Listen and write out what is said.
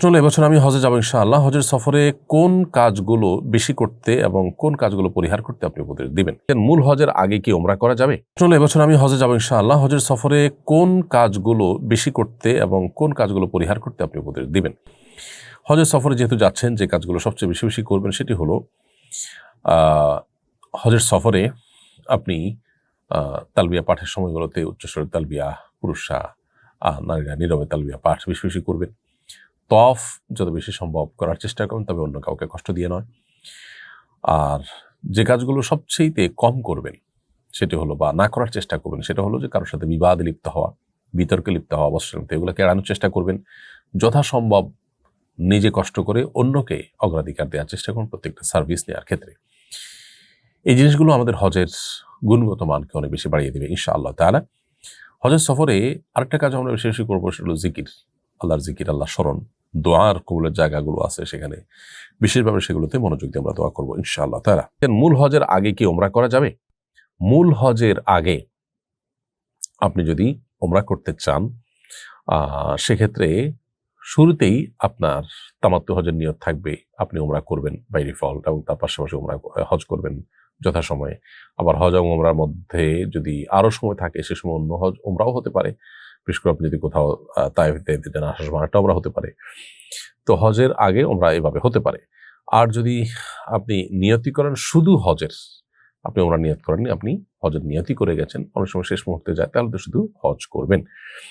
চলো এবছর আমি হজে যাবো ইনশাআল্লাহ। হজের সফরে কোন কাজগুলো বেশি করতে এবং কোন কাজগুলো পরিহার করতে আপনি উপদেশ দিবেন? মূল হজের আগে কি ওমরা করা যাবে? চলো এবছর আমি হজে যাবো ইনশাআল্লাহ। হজের সফরে কোন কাজগুলো বেশি করতে এবং কোন কাজগুলো পরিহার করতে আপনি উপদেশ দিবেন? হজের সফরে যেহেতু যাচ্ছেন, যে কাজগুলো সবচেয়ে বেশি বেশি করবেন সেটি হলো হজের সফরে আপনি তালবিয়া পাঠের সময়গুলোতে উচ্চস্বরের তালবিয়া, পুরুষরা নারীরা নীরবে তালবিয়া পাঠ বেশি বেশি করবেন। তওয়াফ যত বেশি সম্ভব করার চেষ্টা করুন, তবে অন্য কাউকে কষ্ট দিয়ে নয়। আর যে কাজগুলো সবচেয়ে কম করবেন সেটি হলো, বা না করার চেষ্টা করবেন, সেটা হলো যে কারোর সাথে বিবাদে লিপ্ত হওয়া, বিতর্কে লিপ্ত হওয়া, অবশ্যই এগুলোকে এড়ানোর চেষ্টা করবেন। যথাসম্ভব নিজে কষ্ট করে অন্যকে অগ্রাধিকার দেওয়ার চেষ্টা করুন প্রত্যেকটা সার্ভিস নেওয়ার ক্ষেত্রে। এই জিনিসগুলো আমাদের হজের গুণগত মানকে অনেক বেশি বাড়িয়ে দেবে ইনশাআল্লাহ তাআলা। হজের সফরে আরেকটা কাজ আমরা বেশি বেশি করবো, সেটা হলো জিকির, আল্লাহর জিকির, আল্লাহ স্মরণ, দোয়ার কবুলের জায়গাগুলো আছে সেখানে বিশেষভাবে সেগুলোতে মনোযোগ দিয়ে আমরা দোয়া করবো ইনশাআল্লাহ তাআলা। মূল হজের আগে কি ওমরা করা যাবে? মূল হজের আগে আপনি যদি ওমরা করতে চান, সেক্ষেত্রে শুরুতেই আপনার তামাত্তু হজের নিয়ত থাকবে, আপনি ওমরা করবেন বাই ডিফল্ট, এবং তার পাশাপাশি হজ করবেন যথাসময়ে। আবার হজ এবং ওমরার মধ্যে যদি আরো সময় থাকে, সে সময় অন্য হজ ওমরাও হতে পারে। বিশেষ করে আপনি যদি কোথাও তায়েফে যেতেন, আসার সময় একটা ওমরা হতে পারে। তো হজের আগে ওমরা এভাবে হতে পারে। আর যদি আপনি নিয়তি করেন শুধু হজের, আপনি ওমরা নিয়ত করেননি, আপনি হজের নিয়তি করে গেছেন, অনেক সময় শেষ মুহূর্তে যায়, তাহলে তো শুধু হজ করবেন।